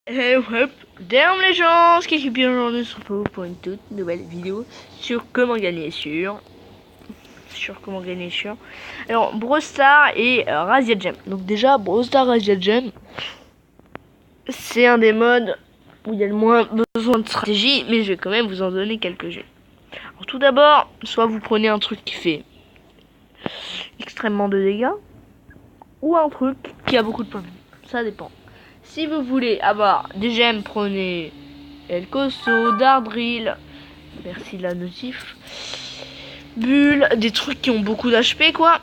Hey hop, Derm les gens, ce qui est bien aujourd'hui se retrouve pour une toute nouvelle vidéo sur comment gagner sur. Alors Brawl Stars et Razia Gem. Donc déjà Brawl Stars Razia Gem, c'est un des modes où il y a le moins besoin de stratégie, mais je vais quand même vous en donner quelques-unes. Alors tout d'abord, soit vous prenez un truc qui fait extrêmement de dégâts, ou un truc qui a beaucoup de points de vie. Ça dépend. Si vous voulez avoir des gemmes, prenez El Coso, Dardrill, merci la notif, Bulle, des trucs qui ont beaucoup d'HP quoi.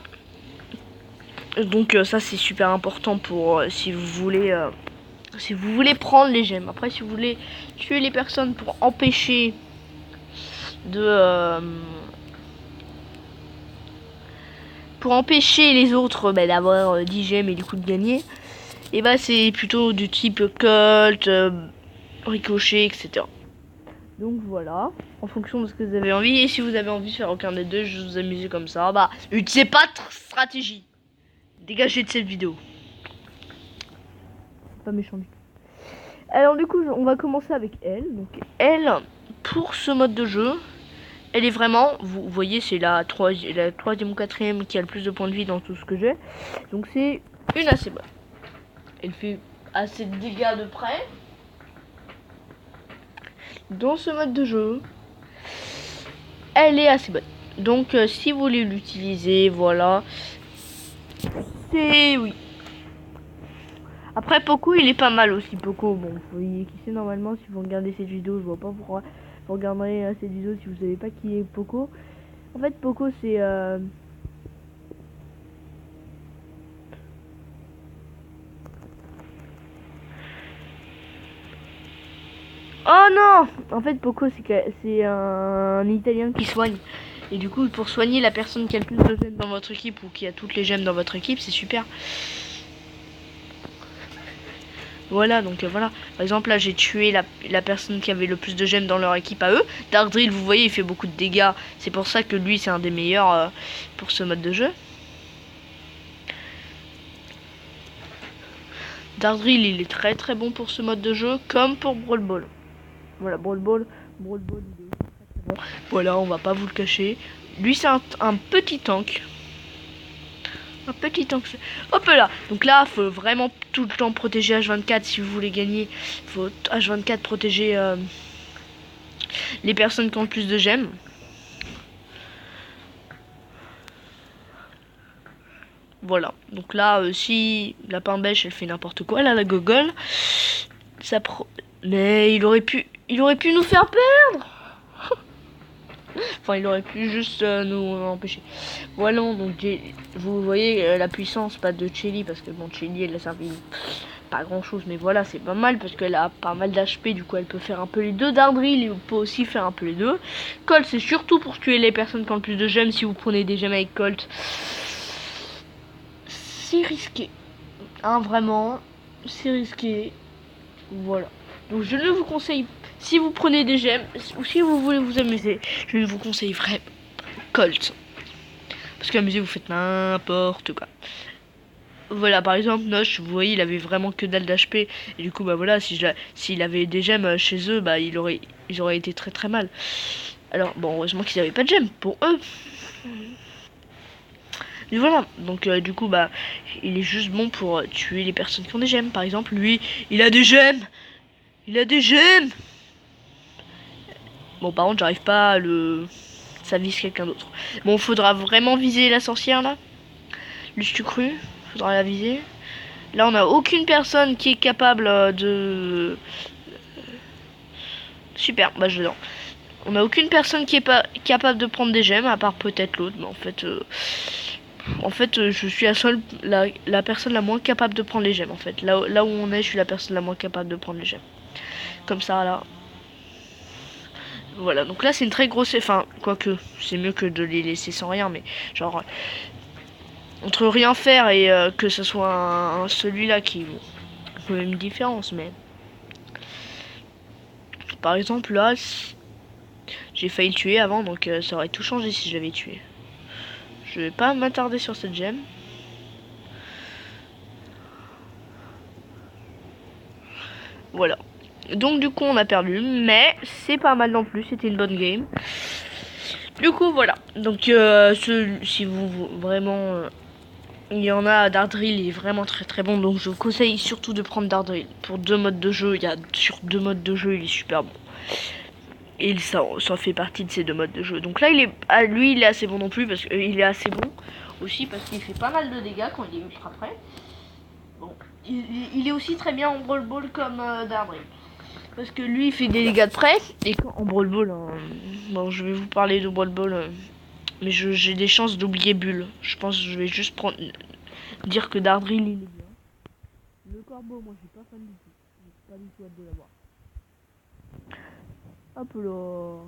Donc ça c'est super important pour si vous voulez prendre les gemmes. Après si vous voulez tuer les personnes pour empêcher les autres d'avoir 10 gemmes et du coup de gagner, et bah c'est plutôt du type Colt, Ricochet, etc. Donc voilà, en fonction de ce que vous avez envie. Et si vous avez envie de faire aucun des deux, juste vous amuser comme ça, bah utilisez pas de stratégie. Dégagez de cette vidéo. Pas méchant du tout. Alors du coup, on va commencer avec elle. Donc elle, pour ce mode de jeu, elle est vraiment, vous voyez, c'est la troisième ou quatrième qui a le plus de points de vie dans tout ce que j'ai. Donc c'est une assez bonne. Elle fait assez de dégâts de près. Dans ce mode de jeu, elle est assez bonne. Donc si vous voulez l'utiliser, voilà, c'est oui. Après Poco il est pas mal aussi. Poco, bon, vous voyez qui c'est normalement. Si vous regardez cette vidéo, je vois pas pourquoi vous regarderez cette vidéo si vous savez pas qui est Poco. En fait Poco c'est oh non, en fait Poco c'est un Italien qui soigne. Et du coup pour soigner la personne qui a le plus de gemmes dans votre équipe ou qui a toutes les gemmes dans votre équipe, c'est super. Voilà, donc voilà. Par exemple, là, j'ai tué la personne qui avait le plus de gemmes dans leur équipe à eux. Dardrill, vous voyez, il fait beaucoup de dégâts. C'est pour ça que lui, c'est un des meilleurs pour ce mode de jeu. Dardrill, il est très très bon pour ce mode de jeu, comme pour Brawl Ball. Voilà, Brawl Ball, il est très très bon. Voilà, on va pas vous le cacher. Lui, c'est un petit tank. Un petit tank. Hop là. Donc là, faut vraiment tout le temps protéger H24 si vous voulez gagner. Faut H24 protéger les personnes qui ont le plus de gemmes. Voilà. Donc là, si la pain bêche elle fait n'importe quoi, là la gogole, mais il aurait pu nous faire perdre. Enfin, il aurait pu juste nous empêcher. Voilà, donc vous voyez la puissance, pas de Chelly, parce que bon, Chelly elle a servi pas grand chose, mais voilà, c'est pas mal parce qu'elle a pas mal d'HP, du coup elle peut faire un peu les deux. Dardrill, il peut aussi faire un peu les deux. Colt, c'est surtout pour tuer les personnes qui ont le plus de gemmes. Si vous prenez des gemmes avec Colt, c'est risqué. Hein, vraiment, c'est risqué. Voilà. Donc je ne vous conseille, si vous prenez des gemmes ou si vous voulez vous amuser, je ne vous conseille vraiment Colt. Parce qu'amuser, vous faites n'importe quoi. Voilà, par exemple, Noche, vous voyez, il avait vraiment que dalle d'HP. Et du coup, bah voilà, s'il avait des gemmes chez eux, bah ils auraient été très très mal. Alors, bon, heureusement qu'ils n'avaient pas de gemmes pour eux. Et voilà, donc du coup, bah, il est juste bon pour tuer les personnes qui ont des gemmes. Par exemple, lui, il a des gemmes. Il a des gemmes. Bon, par contre, j'arrive pas à le... Ça vise quelqu'un d'autre. Bon, faudra vraiment viser la sorcière, là. L'as-tu cru? Faudra la viser. Là, on a aucune personne qui est capable de... Super, bah je l'ai. On a aucune personne qui est pas capable de prendre des gemmes, à part peut-être l'autre. Mais en fait, je suis la personne la moins capable de prendre les gemmes. En fait, là où on est, je suis la personne la moins capable de prendre les gemmes. Comme ça, là. Voilà, donc là c'est une très grosse... Enfin, quoique, c'est mieux que de les laisser sans rien, mais genre... entre rien faire et que ce soit celui-là qui... Bon, il y a une différence, mais... Par exemple, là, j'ai failli le tuer avant, donc ça aurait tout changé si j'avais tué. Je vais pas m'attarder sur cette gemme. Voilà. Donc du coup on a perdu, mais c'est pas mal non plus, c'était une bonne game. Du coup voilà. Donc si vous vraiment il y en a, Dardrill il est vraiment très très bon, donc je vous conseille surtout de prendre Dardrill. Pour 2 modes de jeu, il y a sur 2 modes de jeu, il est super bon. Et ça fait partie de ces 2 modes de jeu. Donc là lui il est assez bon non plus parce qu'il est assez bon aussi parce qu'il fait pas mal de dégâts quand il est ultra près. Bon, il est aussi très bien en Brawl Ball comme Dardrill. Parce que lui il fait des dégâts de près et quand en Brawl Ball, bon je vais vous parler de Brawl Ball, mais j'ai des chances d'oublier Bull. Je pense que je vais juste dire que Dardrill il est bien. Le corbeau, moi je suis pas fan du tout. J'ai pas du tout hâte de l'avoir. Hop là.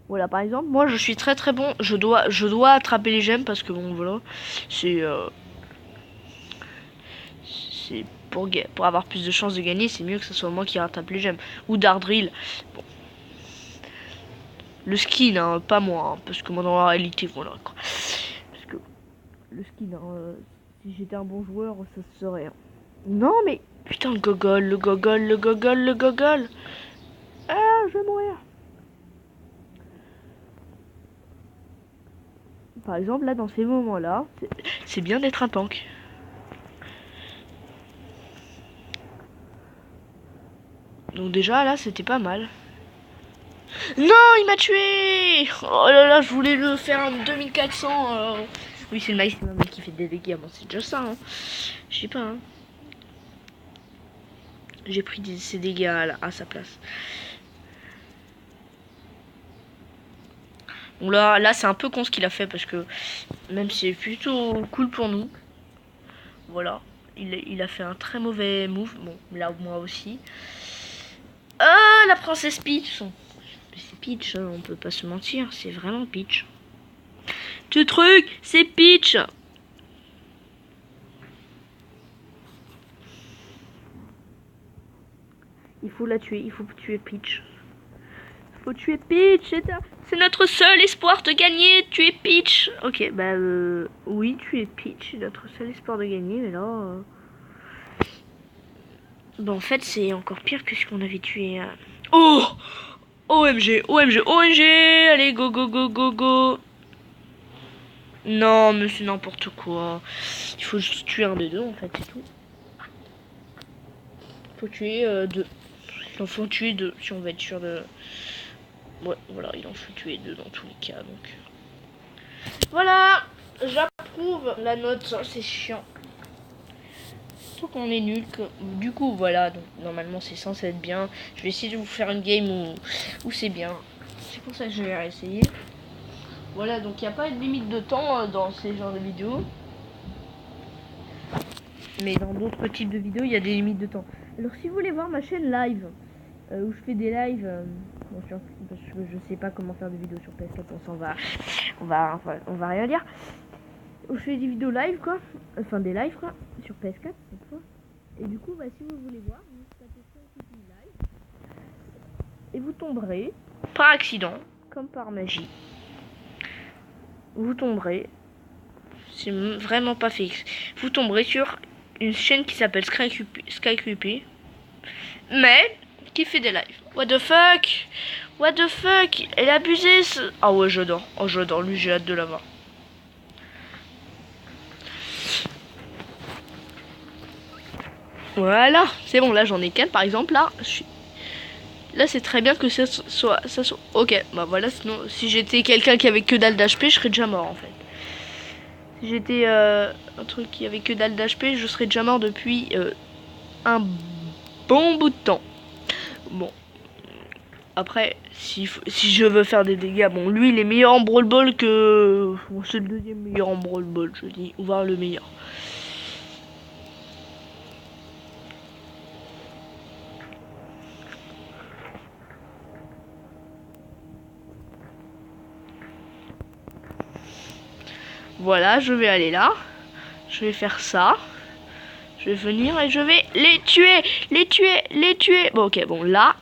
Voilà par exemple, moi je suis très très bon. Je dois attraper les gemmes parce que bon voilà, c'est pour avoir plus de chances de gagner, c'est mieux que ce soit moi qui rattrape les gemmes. Ou Dardrill. Bon. Le skin, hein, pas moi, hein, parce que moi dans la réalité, voilà quoi. Parce que le skin, si j'étais un bon joueur, ça se serait. Hein. Non mais putain, le gogol, le gogol, le gogol, le gogol. Ah, je vais mourir. Par exemple, là, dans ces moments-là, c'est bien d'être un tank. Donc déjà, là, c'était pas mal. Non, il m'a tué. Oh là là, je voulais le faire un 2400. Oui, c'est le maïs qui fait des dégâts. Bon, c'est déjà ça. Hein. Je sais pas. Hein. J'ai pris ces dégâts à sa place. Bon, là c'est un peu con ce qu'il a fait parce que même si c'est plutôt cool pour nous. Voilà. Il a fait un très mauvais move. Bon, là, moi aussi. Ah, la princesse Peach. C'est Peach, on peut pas se mentir. C'est vraiment Peach. Ce truc, c'est Peach. Il faut la tuer. Il faut tuer Peach. Il faut tuer Peach. C'est notre seul espoir de gagner. Tuer Peach. Ok, bah oui, tuer Peach. C'est notre seul espoir de gagner. Mais là... Bon, en fait, c'est encore pire que ce qu'on avait tué. Oh! OMG, OMG, OMG! Allez, go, go, go, go, go! Non, mais c'est n'importe quoi. Il faut juste tuer un des deux, en fait, c'est tout. Il faut tuer deux. Il en faut tuer deux, si on veut être sûr de... Ouais, voilà, il en faut tuer deux dans tous les cas, donc... Voilà! J'approuve la note, c'est chiant. Surtout qu'on est nul. Du coup, voilà, donc normalement c'est censé être bien. Je vais essayer de vous faire une game où c'est bien. C'est pour ça que je vais réessayer. Voilà, donc il n'y a pas de limite de temps dans ces genres de vidéos. Mais dans d'autres types de vidéos, il y a des limites de temps. Alors si vous voulez voir ma chaîne live, où je fais des lives, bon, parce que je sais pas comment faire des vidéos sur PS4, on va rien dire. Où je fais des vidéos live quoi, enfin des lives quoi, sur PS4 cette fois. Et du coup, bah, si vous voulez voir, vous tapez sur live et vous tomberez par accident, comme par magie. Vous tomberez, c'est vraiment pas fixe. Vous tomberez sur une chaîne qui s'appelle SkyCreepy, mais qui fait des lives. What the fuck? What the fuck? Elle a abusé ce... Ah ouais, j'adore. Oh, j'adore. Lui, j'ai hâte de l'avoir. Voilà. C'est bon, là, j'en ai 4, par exemple. Là, là, c'est très bien que ça soit... Ok, bah voilà. Sinon, si j'étais quelqu'un qui avait que dalle d'HP, je serais déjà mort, en fait. Si j'étais un truc qui avait que dalle d'HP, je serais déjà mort depuis un bon bout de temps. Bon. Après, si je veux faire des dégâts, bon, lui, il est meilleur en Brawl Ball que... Bon, c'est le deuxième meilleur en Brawl Ball, je dis, voire le meilleur. Voilà, je vais aller là. Je vais faire ça. Je vais venir et je vais les tuer, les tuer, les tuer. Bon, ok, bon, là,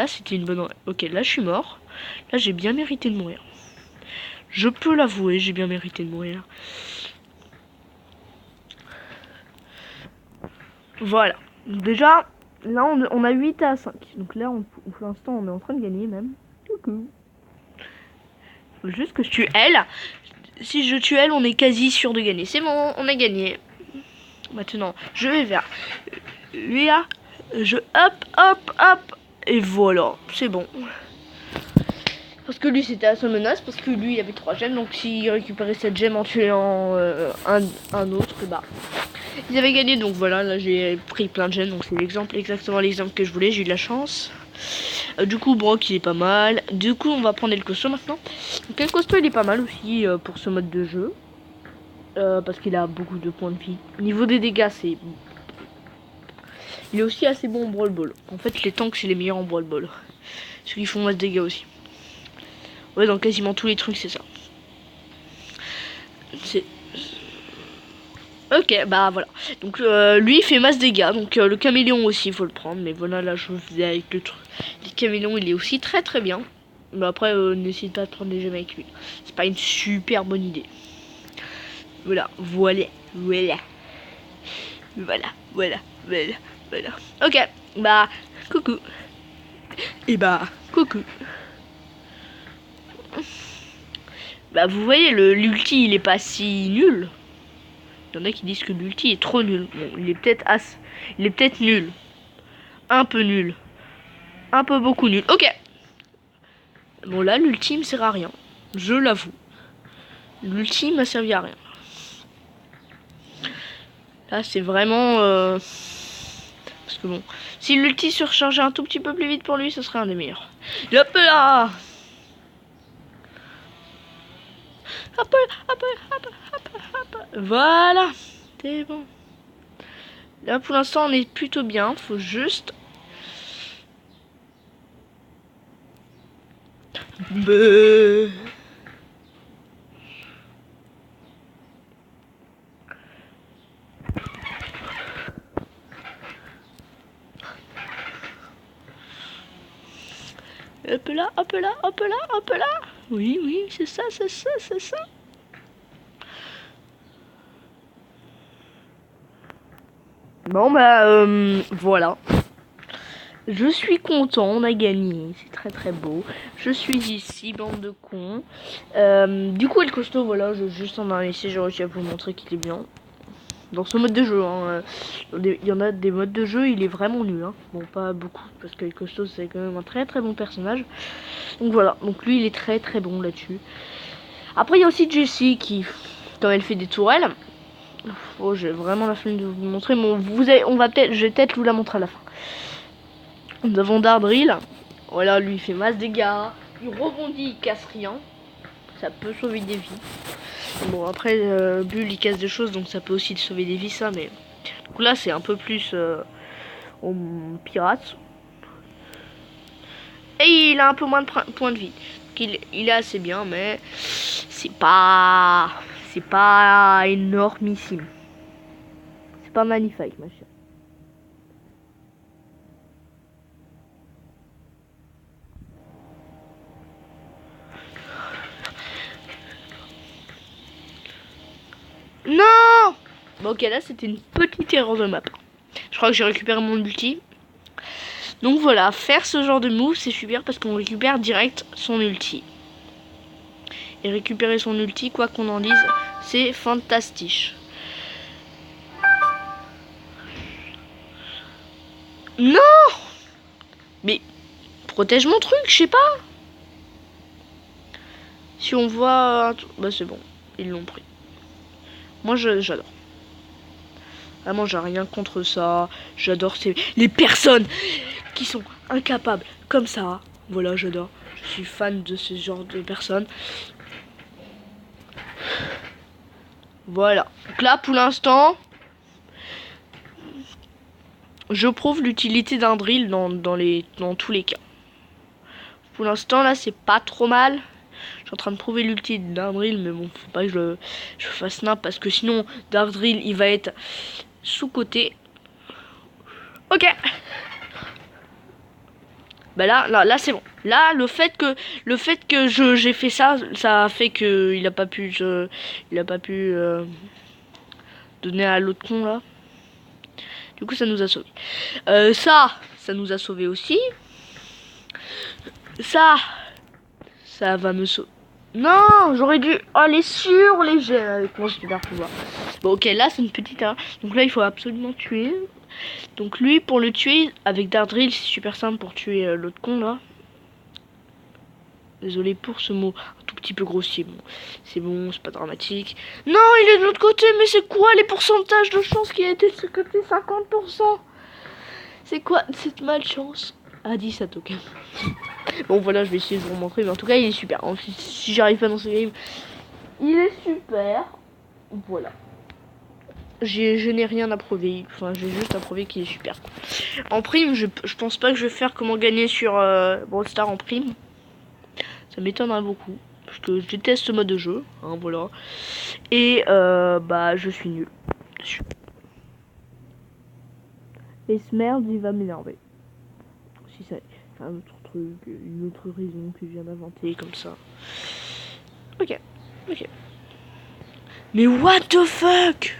c'était une bonne... Ok, là, je suis mort. Là, j'ai bien mérité de mourir. Je peux l'avouer, j'ai bien mérité de mourir. Voilà. Déjà, Là, on a 8 à 5. Donc là, pour l'instant, on est en train de gagner même. Coucou. Faut juste que je tue elle. Si je tue elle, on est quasi sûr de gagner. C'est bon, on a gagné. Maintenant, je vais vers lui là. Je hop. Et voilà, c'est bon. Parce que lui, c'était à sa menace. Parce que lui, il avait 3 gemmes. Donc s'il récupérait cette gemme en tuant un autre, bah... Ils avaient gagné, donc voilà, là j'ai pris plein de gemmes, donc c'est exactement l'exemple que je voulais, j'ai eu de la chance. Du coup, Brock il est pas mal. Du coup, on va prendre le costaud maintenant. Donc, le costaud il est pas mal aussi pour ce mode de jeu. Parce qu'il a beaucoup de points de vie. Au niveau des dégâts, c'est... Il est aussi assez bon en Brawl Ball. En fait, les tanks c'est les meilleurs en Brawl Ball. Ceux qui font masse de dégâts aussi. Ouais, dans quasiment tous les trucs, c'est ça. C'est... Ok, bah voilà. Donc lui il fait masse dégâts. Donc le caméléon aussi il faut le prendre. Mais voilà, là je faisais avec le truc. Le caméléon il est aussi très bien. Mais après n'hésite pas à prendre des gemmes avec lui. C'est pas une super bonne idée. Voilà. Ok, bah coucou. Et bah coucou. Bah vous voyez l'ulti il est pas si nul. Il y en a qui disent que l'ulti est trop nul. Bon, il est peut-être nul. Un peu nul. Un peu beaucoup nul. Ok. Bon là, l'ulti me sert à rien. Je l'avoue. L'ulti m'a servi à rien. Là, c'est vraiment... Parce que bon... Si l'ulti se rechargeait un tout petit peu plus vite pour lui, ce serait un des meilleurs. Hop là. Hop. Voilà. C'est bon. Là, pour l'instant, on est plutôt bien. Faut juste... Hop là. Oui, c'est ça. Bon bah voilà. Je suis content, on a gagné, c'est très beau. Je suis ici, bande de cons. Du coup le costaud, voilà, juste en un essai, j'ai réussi à vous montrer qu'il est bien. Dans ce mode de jeu, hein, il y en a des modes de jeu, il est vraiment nul. Hein. Bon, pas beaucoup, parce que le costaud c'est quand même un très bon personnage. Donc voilà, donc lui il est très bon là-dessus. Après il y a aussi Jessie qui, quand elle fait des tourelles, oh j'ai vraiment la flemme de vous montrer, mais je vais peut-être vous la montrer à la fin. Nous avons Dardrill, voilà, lui il fait masse dégâts, il rebondit, il casse rien, ça peut sauver des vies. Bon après Bull il casse des choses donc ça peut aussi sauver des vies ça, mais donc là c'est un peu plus pirate. Et il a un peu moins de points de vie, donc il est assez bien, mais c'est pas énormissime, c'est pas magnifique ma chère. Non. Bon ok, là c'était une petite erreur de map. Je crois que j'ai récupéré mon ulti. Donc voilà, faire ce genre de move c'est super parce qu'on récupère direct son ulti. Et récupérer son ulti, quoi qu'on en dise, c'est fantastique. Non. Mais protège mon truc, je sais pas. Si on voit... Bah c'est bon, ils l'ont pris. Moi j'adore. Vraiment j'ai rien contre ça. J'adore les personnes qui sont incapables comme ça. Voilà, j'adore. Je suis fan de ce genre de personnes. Voilà. Donc là pour l'instant, je prouve l'utilité d'un drill dans tous les cas. Pour l'instant là c'est pas trop mal. Je suis en train de prouver l'utilité d'un drill, mais bon, faut pas que je fasse snap parce que sinon Dark Drill il va être sous-côté. Ok. Bah là c'est bon. Là le fait que j'ai fait ça, ça a fait que il a pas pu donner à l'autre con là. Du coup, ça nous a sauvé. Ça nous a sauvé aussi. Ça va me sauver. Non, j'aurais dû aller sur les gemmes avec mon super pouvoir. Bon, ok, là, c'est une petite... Hein. Donc là, il faut absolument tuer. Donc lui, pour le tuer, avec Dardrill, c'est super simple pour tuer l'autre con, là. Désolé pour ce mot un tout petit peu grossier. Bon, c'est bon, c'est pas dramatique. Non, il est de l'autre côté, mais c'est quoi les pourcentages de chance qu'il a été de ce côté? 50%. C'est quoi cette malchance? Ah, 17, ok. Bon, voilà, je vais essayer de vous montrer, mais en tout cas, il est super. Si j'arrive pas dans ce game, il est super. Voilà. Je n'ai rien à prouver. Enfin, j'ai juste à prouver qu'il est super. En prime, je pense pas que je vais faire comment gagner sur Brawl Stars en prime. Ça m'étonnerait beaucoup. Parce que je déteste ce mode de jeu. Hein, voilà. Et bah, je suis nul. Et ce merde, il va m'énerver. Si ça... un autre truc, une autre raison que je viens d'inventer comme ça. Ok. Mais what the fuck?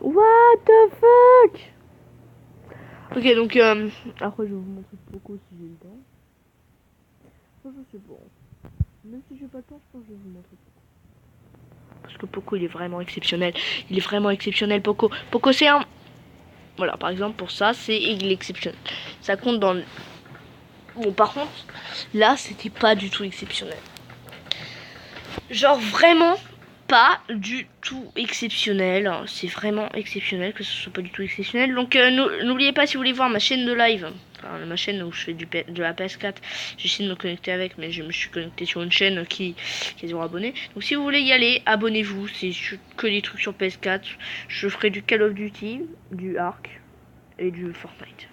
What the fuck? Ok, donc après je vais vous montrer Poco si j'ai le temps. Ça, je sais pas. Même si j'ai pas le temps, je pense que je vais vous montrer Poco. Parce que Poco, il est vraiment exceptionnel. Il est vraiment exceptionnel, Poco. Poco, c'est un... Voilà, par exemple, pour ça, il est exceptionnel. Ça compte dans le... Bon, par contre, là, c'était pas du tout exceptionnel. Genre, vraiment pas du tout exceptionnel. C'est vraiment exceptionnel que ce soit pas du tout exceptionnel. Donc, n'oubliez pas, si vous voulez voir ma chaîne de live, enfin, ma chaîne où je fais de la PS4, j'essaie de me connecter avec, mais je me suis connecté sur une chaîne qui est 0 abonnés. Donc, si vous voulez y aller, abonnez-vous. C'est que des trucs sur PS4. Je ferai du Call of Duty, du Ark et du Fortnite.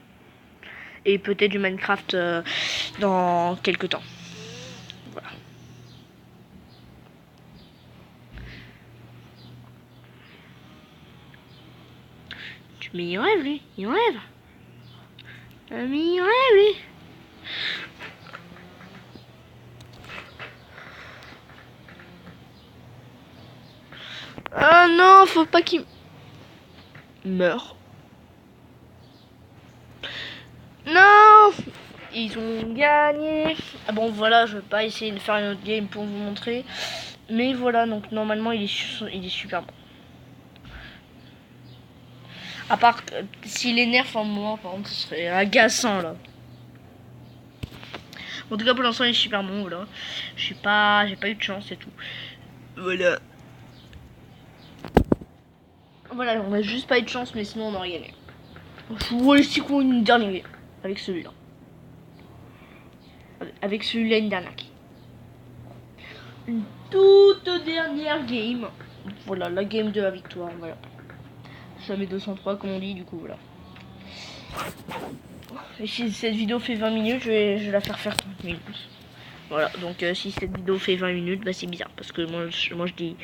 Et peut-être du Minecraft dans quelques temps. Voilà. Mais il rêve lui, il rêve. Mais il rêve lui. Ah non, faut pas qu'il meure. Non, ils ont gagné. Ah bon, voilà, je vais pas essayer de faire une autre game pour vous montrer. Mais voilà, donc normalement il est super bon. À part s'il est nerf en moi, par contre, ce serait agaçant là. En tout cas, pour l'instant, il est super bon, voilà. J'ai pas eu de chance et tout. Voilà. Voilà, on a juste pas eu de chance, mais sinon on aurait gagné. Je vous laisse une dernière avec celui-là. Avec celui-là, une dernière game. Une toute dernière game. Voilà, la game de la victoire, voilà. Jamais 203 comme on dit, du coup, voilà. Et si cette vidéo fait 20 minutes, je vais la faire 30 minutes. Voilà, donc si cette vidéo fait 20 minutes, bah c'est bizarre. Parce que moi je dis,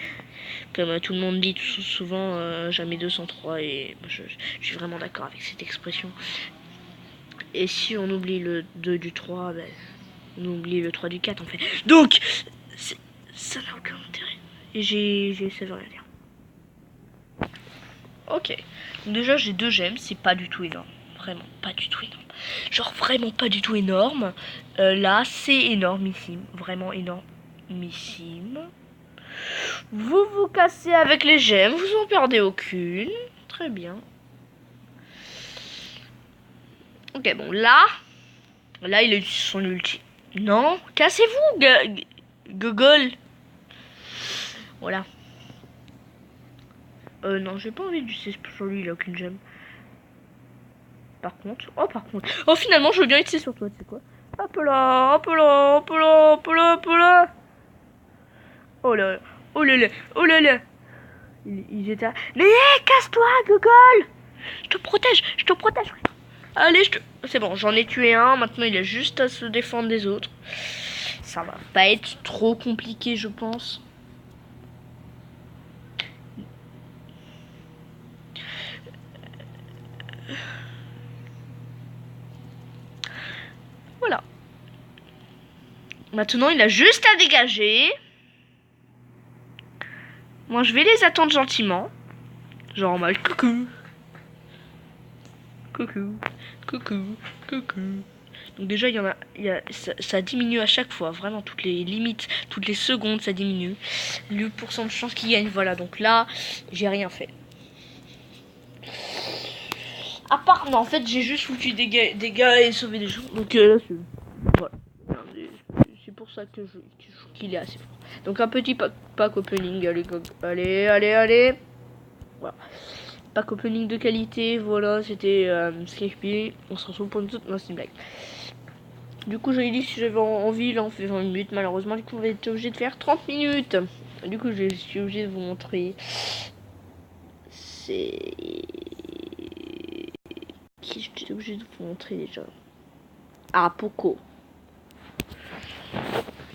comme tout le monde dit souvent, jamais 203. Et je suis vraiment d'accord avec cette expression. Et si on oublie le 2 du 3, bah, on oublie le 3 du 4 en fait. Donc, ça n'a aucun intérêt. Et ça veut rien dire. Ok. Donc déjà j'ai 2 gemmes, c'est pas du tout énorme. Vraiment pas du tout énorme. Genre vraiment pas du tout énorme. Là c'est énormissime. Vraiment énormissime. Vous vous cassez avec les gemmes, vous en perdez aucune. Très bien. Ok, bon là il a eu son ulti. Non, cassez-vous, Gogol. Voilà. Non, j'ai pas envie de C sur lui, il a aucune gemme. Par contre, oh finalement je veux bien être sur toi, tu sais quoi. Hop là. Oh là, oh là là. Il était... Mais casse-toi, Gogol. Je te protège. Allez, c'est bon, j'en ai tué un, maintenant il a juste à se défendre des autres. Ça va pas être trop compliqué, je pense. Voilà. Maintenant, il a juste à dégager. Moi, je vais les attendre gentiment. Genre en mode coucou. coucou, coucou, coucou. Donc déjà, ça diminue à chaque fois, vraiment toutes les limites, toutes les secondes, ça diminue. Le pourcent de chance qu'il gagne, voilà. Donc là, j'ai rien fait. À part, non, en fait, j'ai juste foutu des gars et sauvé des gens. Donc là, voilà. C'est pour ça que qu'il est assez fort. Donc un petit pack opening, allez. Voilà. Pack opening de qualité, voilà, c'était Skype. On se retrouve pour une toute... Non, c'est une blague. Du coup, j'avais dit si j'avais envie, là on fait 20 minutes. Malheureusement, du coup, on va être obligé de faire 30 minutes. Du coup, je suis obligé de vous montrer. C'est... Qui j'étais obligé de vous montrer déjà? Ah, Poco.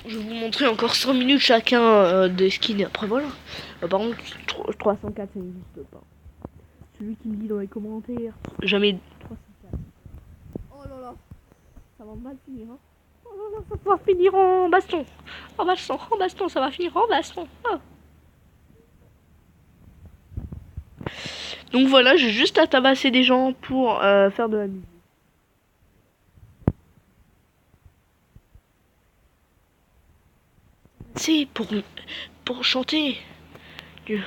Je vais vous montrer encore 100 minutes chacun des skins. Après, voilà. Par contre, 304, ça n'existe pas. Celui qui me dit dans les commentaires. Jamais 304. Oh là là. Ça va mal finir, hein. Oh là là, ça va finir en baston. En baston, ça va finir en baston. Oh. Donc voilà, j'ai juste à tabasser des gens pour faire de la musique. C'est pour chanter. Tu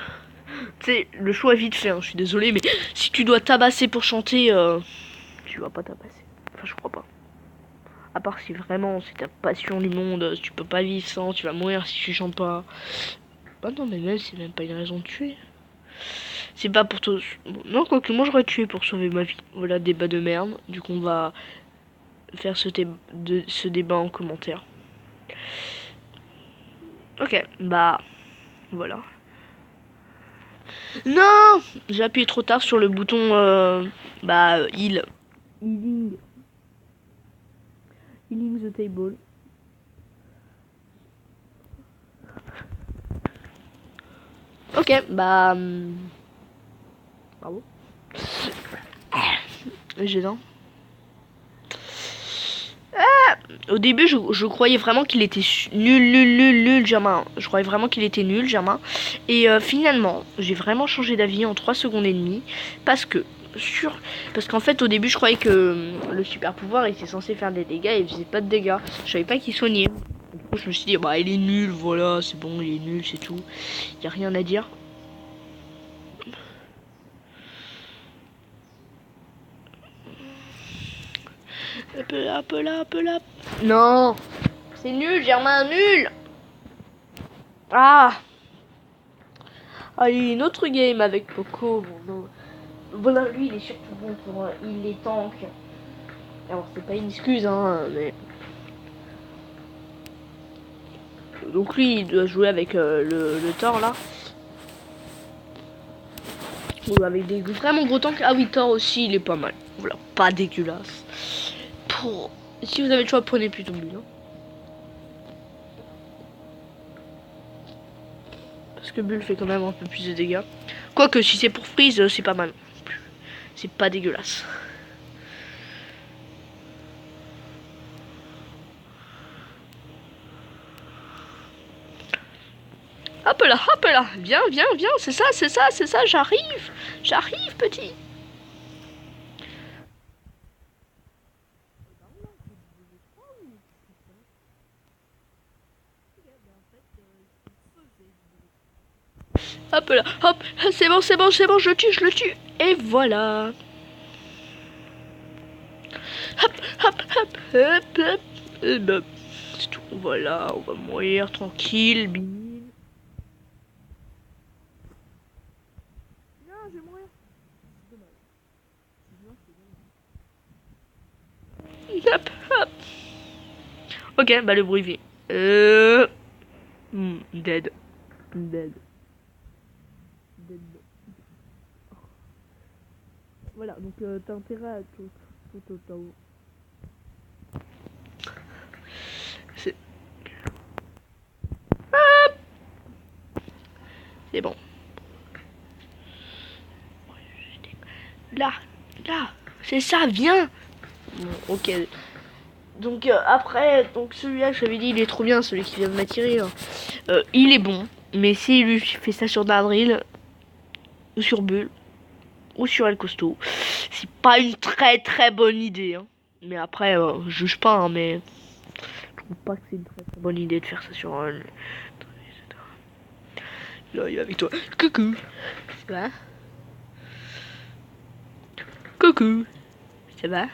sais, le choix est vite fait, hein, je suis désolé, mais si tu dois tabasser pour chanter, tu vas pas tabasser. Enfin, je crois pas. À part si vraiment c'est ta passion du monde, tu peux pas vivre sans, tu vas mourir si tu chantes pas. Bah non, mais même c'est même pas une raison de tuer. C'est pas pour tous. Bon, non, quoique moi j'aurais tué pour sauver ma vie. Voilà, débat de merde. Du coup, on va faire ce débat en commentaire. Ok, bah voilà. Non, j'ai appuyé trop tard sur le bouton heal. Healing the table. Ok, bah bravo. J'ai non. Au début, je croyais vraiment qu'il était nul, Germain. Je croyais vraiment qu'il était nul, Germain. Et finalement, j'ai vraiment changé d'avis en 3 secondes et demie. Parce qu'en fait, au début, je croyais que le super pouvoir était censé faire des dégâts et il faisait pas de dégâts. Je savais pas qu'il soignait. Du coup, je me suis dit, bah, il est nul, voilà, c'est bon, il est nul, c'est tout. Y a rien à dire. Un peu là. Non, c'est nul, Germain, nul. Ah, allez, une autre game avec Poco. Bon, voilà, lui, il est surtout bon pour il est tank. Alors, c'est pas une excuse, hein, mais donc lui, il doit jouer avec le Thor là. Ou avec des vraiment gros tanks. Ah oui, Thor aussi, il est pas mal. Voilà, pas dégueulasse. Si vous avez le choix, prenez plutôt lui. Hein. Parce que Bull fait quand même un peu plus de dégâts. Quoique, si c'est pour Freeze, c'est pas mal. C'est pas dégueulasse. Hop là, viens, c'est ça, j'arrive, petit. Hop là, hop, c'est bon, je le tue, et voilà. Hop, et ben, c'est tout, voilà, on va mourir tranquille, bim. Non, je vais mourir. Hop. Ok, bah le bruit vient. Dead. Voilà, donc t'as intérêt à tout. C'est bon. Là, c'est ça, viens. Bon, ok. Donc après, donc celui-là, je t'avais dit, il est trop bien, celui qui vient de m'attirer. Il est bon, mais s'il lui fait ça sur Dardrill ou sur Bull, ou sur El Costo. C'est pas une très bonne idée, hein. Mais après, je juge pas, hein, mais je trouve pas que c'est une très bonne idée de faire ça sur là, il est avec toi. Coucou. Ça va? Coucou. Ça va?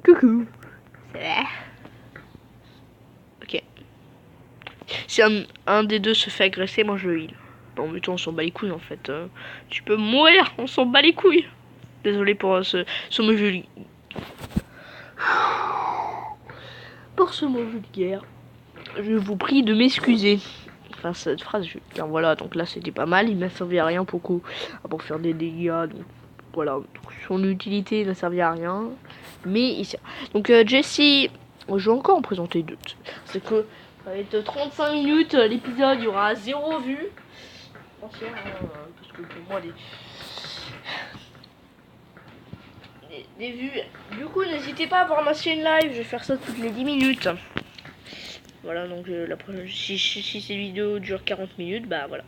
Coucou. Ça va? Ok. Si un des deux se fait agresser, moi je le heal. Bon, mais toi, on s'en bat les couilles en fait. Tu peux mourir, on s'en bat les couilles. Désolé pour ce mot vulgaire. Pour ce mot vulgaire, je vous prie de m'excuser. Enfin, cette phrase, voilà, donc là c'était pas mal. Il m'a servi à rien beaucoup, pour faire des dégâts. Donc voilà, donc, son utilité n'a servi à rien. Mais ici. Donc Jesse, je vais encore en présenter deux. C'est que ça va être 35 minutes, l'épisode, il y aura 0 vues. Parce que pour moi, les vues. Du coup, n'hésitez pas à voir ma chaîne live, je vais faire ça toutes les 10 minutes. Voilà, donc la prochaine, si cette vidéo dure 40 minutes, bah voilà.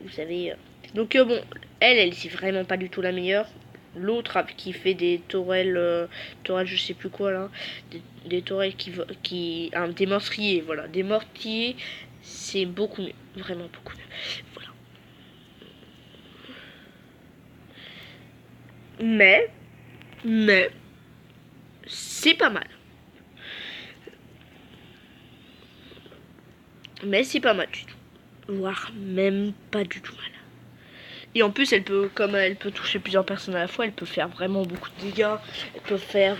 Vous savez. Donc bon, elle c'est vraiment pas du tout la meilleure. L'autre qui fait des tourelles, je sais plus quoi là, des tourelles des meurtriers, voilà, des mortiers, c'est beaucoup mieux, vraiment beaucoup mieux. Voilà. Mais c'est pas mal. Mais c'est pas mal du tout. Voire même pas du tout mal. Et en plus, comme elle peut toucher plusieurs personnes à la fois, elle peut faire vraiment beaucoup de dégâts. Elle peut faire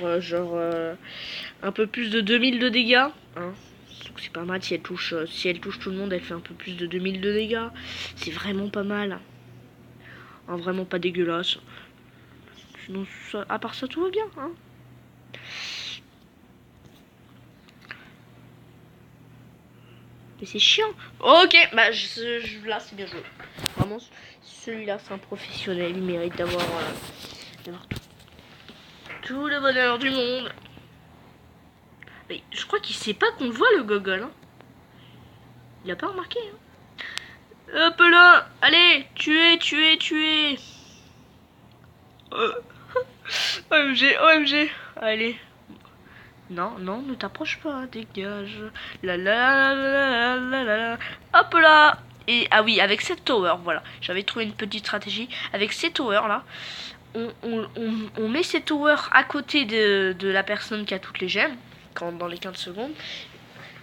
un peu plus de 2000 de dégâts. Hein. Donc c'est pas mal si elle touche tout le monde, elle fait un peu plus de 2000 de dégâts. C'est vraiment pas mal. Hein, vraiment pas dégueulasse. Sinon, à part ça, tout va bien. Hein. Mais c'est chiant. Ok, bah là c'est bien joué. Vraiment, celui-là c'est un professionnel. Il mérite d'avoir tout le bonheur du monde. Mais je crois qu'il sait pas qu'on le voit le gogol. Hein. Il a pas remarqué. Hein. Hop là. Allez, tuez. OMG. Allez. Non, ne t'approche pas, dégage. La. Hop là. Et ah oui, avec cette tower, voilà. J'avais trouvé une petite stratégie. Avec ces towers là, on met ces towers à côté de la personne qui a toutes les gemmes, dans les 15 secondes.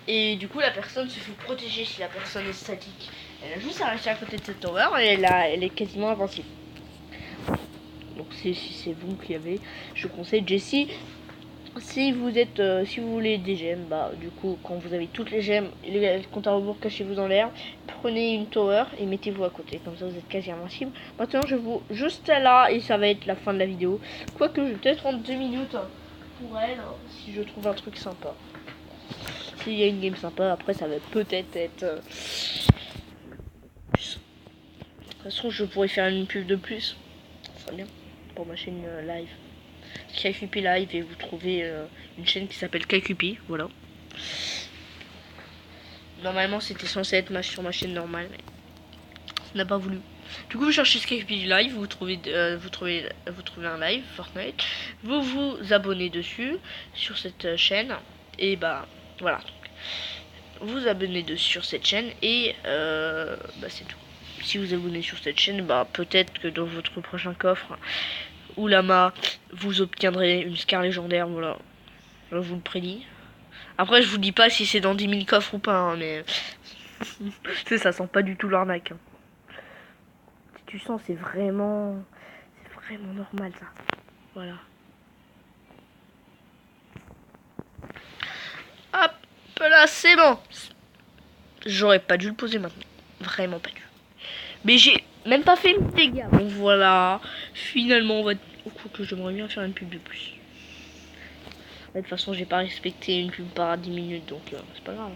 Et du coup, la personne se fait protéger si la personne est statique. Elle a juste à rester à côté de cette tower et elle est quasiment invincible. Donc si c'est vous qui avez, je conseille Jessie. Si vous voulez des gemmes, bah du coup quand vous avez toutes les gemmes, les comptes à rebours, cachez-vous dans l'air, prenez une tower et mettez-vous à côté, comme ça vous êtes quasi invincible. Maintenant je vous juste là et ça va être la fin de la vidéo. Quoique je vais peut-être prendre 2 minutes pour elle si je trouve un truc sympa. S'il y a une game sympa, après ça va peut-être être. De toute façon je pourrais faire une pub de plus. Ça serait bien pour ma chaîne live. KQP Live et vous trouvez une chaîne qui s'appelle KQP, voilà. Normalement c'était censé être sur ma chaîne normale, mais ça n'a pas voulu. Du coup vous cherchez KQP Live, vous trouvez un live Fortnite, vous vous abonnez dessus sur cette chaîne et bah voilà. Vous abonnez dessus sur cette chaîne et bah c'est tout. Si vous abonnez sur cette chaîne, bah peut-être que dans votre prochain coffre ou lama, vous obtiendrez une scar légendaire, voilà. Je vous le prédis. Après, je vous dis pas si c'est dans 10 000 coffres ou pas, hein, mais ça sent pas du tout l'arnaque. Hein. Si tu sens, c'est vraiment normal ça. Voilà. Hop là, c'est bon. J'aurais pas dû le poser maintenant. Vraiment pas dû. Mais j'ai même pas fait une dégâts. Donc voilà. Finalement, on va. Que j'aimerais bien faire une pub de plus. De toute façon, j'ai pas respecté une pub par 10 minutes, donc c'est pas grave.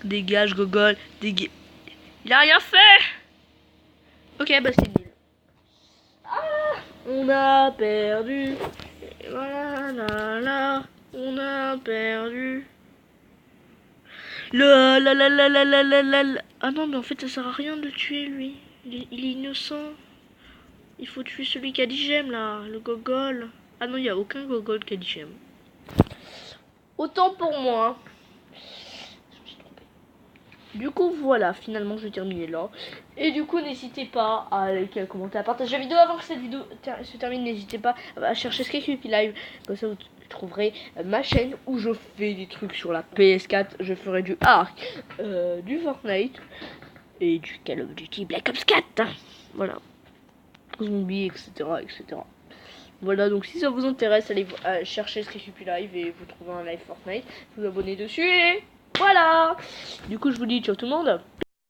Dégage, gogol. Il a rien fait. Ok, bah c'est nul. Ah, on a perdu. Voilà, là. On On a perdu. La. Ah non, mais en fait, ça sert à rien de tuer lui. Il est innocent. Il faut tuer celui qui a dit j'aime là, le gogol. Ah non, il n'y a aucun gogol qui a dit j'aime. Autant pour moi. Je me suis trompé. Du coup, voilà, finalement, je vais terminer là. Et du coup, n'hésitez pas à liker, à commenter, à partager la vidéo avant que cette vidéo se termine. N'hésitez pas à chercher Skype Live. Comme ça, vous trouverez ma chaîne où je fais des trucs sur la PS4. Je ferai du Ark, du Fortnite et du Call of Duty Black Ops 4. Voilà. Zombies, etc., etc. Voilà, donc si ça vous intéresse, allez chercher Skype Live et vous trouvez un live Fortnite. Vous abonnez dessus et voilà. Du coup, je vous dis ciao tout le monde.